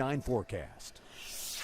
9 forecast.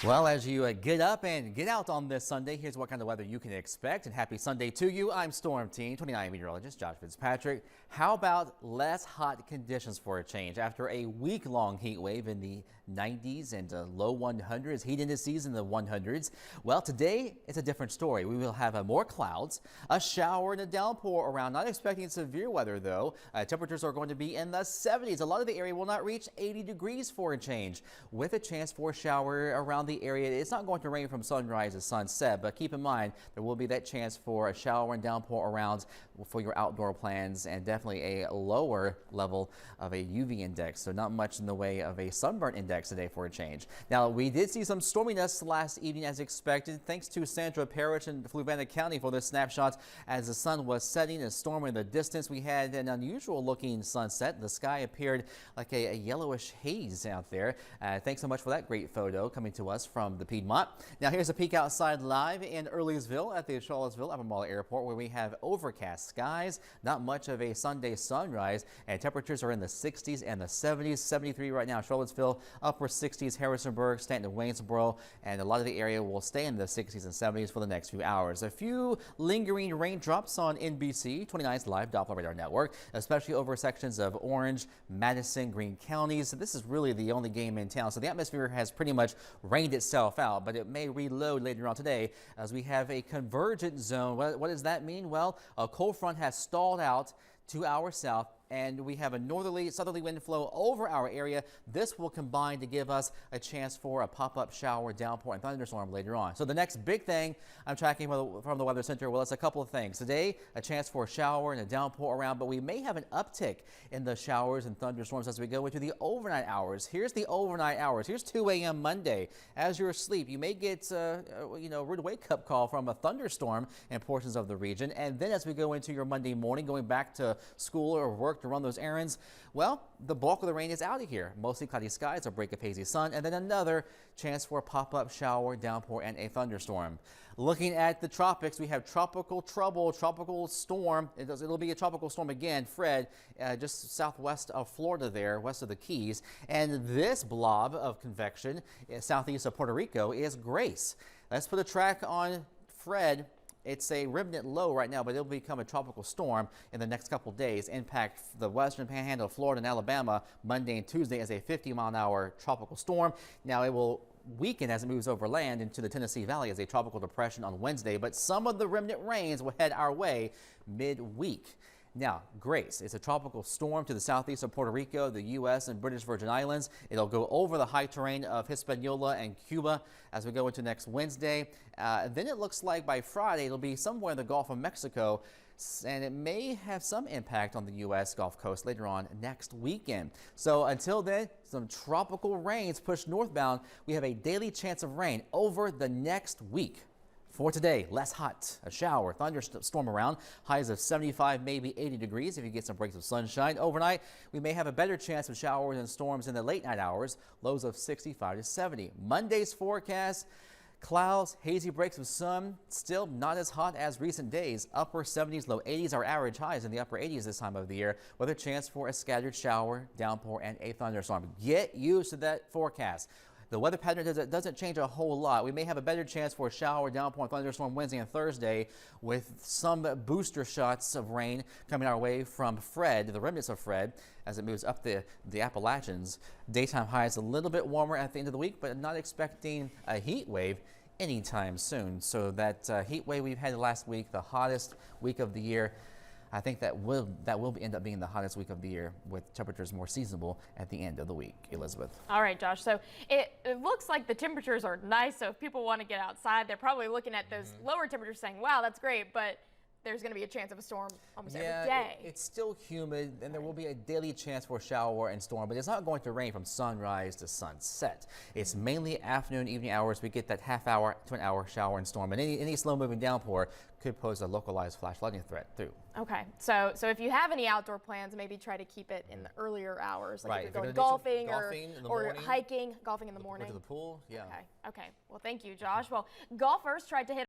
Well, as you get up and get out on this Sunday, here's what kind of weather you can expect. And happy Sunday to you. I'm Storm Team 29 meteorologist Josh Fitzpatrick. How about less hot conditions for a change? After a week-long heat wave in the 90s and low 100s, heat indices in the 100s. Well, today it's a different story. We will have more clouds, a shower and a downpour around. Not expecting severe weather, though. Temperatures are going to be in the 70s. A lot of the area will not reach 80 degrees for a change, with a chance for a shower around the area. It's not going to rain from sunrise to sunset, but keep in mind there will be that chance for a shower and downpour around for your outdoor plans, and definitely a lower level of a UV index, so not much in the way of a sunburn index today for a change. Now, we did see some storminess last evening as expected, thanks to Sandra Parrish in Fluvanna County for this snapshot. As the sun was setting and storm in the distance, we had an unusual looking sunset. The sky appeared like a yellowish haze out there. Thanks so much for that great photo coming to us from the Piedmont. Now, here's a peek outside live in Earlysville at the Charlottesville Albemarle Airport, where we have overcast skies, not much of a Sunday sunrise, and temperatures are in the 60s and the 70s. 73 right now, Charlottesville, upper 60s, Harrisonburg, Stanton, Waynesboro, and a lot of the area will stay in the 60s and 70s for the next few hours. A few lingering raindrops on NBC 29's live Doppler radar network, especially over sections of Orange, Madison, Greene counties. This is really the only game in town, so the atmosphere has pretty much rained itself out, but it may reload later on today as we have a convergent zone. What does that mean? Well, a cold front has stalled out to our south, and we have a southerly wind flow over our area. This will combine to give us a chance for a pop-up shower, downpour, and thunderstorm later on. So the next big thing I'm tracking from the Weather Center, well, it's a couple of things. Today, a chance for a shower and a downpour around, but we may have an uptick in the showers and thunderstorms as we go into the overnight hours. Here's the overnight hours. Here's 2 a.m. Monday. As you're asleep, you may get a rude wake-up call from a thunderstorm in portions of the region. And then as we go into your Monday morning, going back to school or work to run those errands, well, the bulk of the rain is out of here. Mostly cloudy skies, a break of hazy sun, and then another chance for a pop-up shower, downpour, and a thunderstorm. Looking at the tropics, we have tropical trouble, tropical storm. It'll be a tropical storm again, Fred, just southwest of Florida there, west of the Keys. And this blob of convection southeast of Puerto Rico is Grace. Let's put a track on Fred. It's a remnant low right now, but it'll become a tropical storm in the next couple days. Impact the western panhandle of Florida and Alabama Monday and Tuesday as a 50-mile-an-hour tropical storm. Now, it will weaken as it moves over land into the Tennessee Valley as a tropical depression on Wednesday, but some of the remnant rains will head our way midweek. Now, Grace is a tropical storm to the southeast of Puerto Rico, the U.S. and British Virgin Islands. It'll go over the high terrain of Hispaniola and Cuba as we go into next Wednesday. Then it looks like by Friday it'll be somewhere in the Gulf of Mexico, and it may have some impact on the U.S. Gulf Coast later on next weekend. So until then, some tropical rains push northbound. We have a daily chance of rain over the next week. For today, less hot, a shower, thunderstorm around, highs of 75, maybe 80 degrees if you get some breaks of sunshine. Overnight, we may have a better chance of showers and storms in the late night hours, lows of 65 to 70. Monday's forecast, clouds, hazy breaks of sun, still not as hot as recent days. Upper 70s, low 80s are average highs in the upper 80s this time of the year, with a chance for a scattered shower, downpour, and a thunderstorm. Get used to that forecast. The weather pattern doesn't change a whole lot. We may have a better chance for a shower, downpour, and thunderstorm Wednesday and Thursday, with some booster shots of rain coming our way from Fred, the remnants of Fred, as it moves up the Appalachians. Daytime highs a little bit warmer at the end of the week, but not expecting a heat wave anytime soon. So that heat wave we've had last week, the hottest week of the year, I think that will end up being the hottest week of the year, with temperatures more seasonable at the end of the week. Elizabeth. All right, Josh. So it looks like the temperatures are nice. So if people want to get outside, they're probably looking at those lower temperatures saying, wow, that's great. But there's going to be a chance of a storm almost every day. It's still humid, and there will be a daily chance for a shower and storm, but it's not going to rain from sunrise to sunset. It's mainly afternoon, evening hours. We get that half-hour to an hour shower and storm, and any slow-moving downpour could pose a localized flash flooding threat too. Okay, so if you have any outdoor plans, maybe try to keep it in the earlier hours, like right. if you're going golfing or hiking, golfing in the morning. Go to the pool, yeah. Okay. Well, thank you, Josh. Well, golfers tried to hit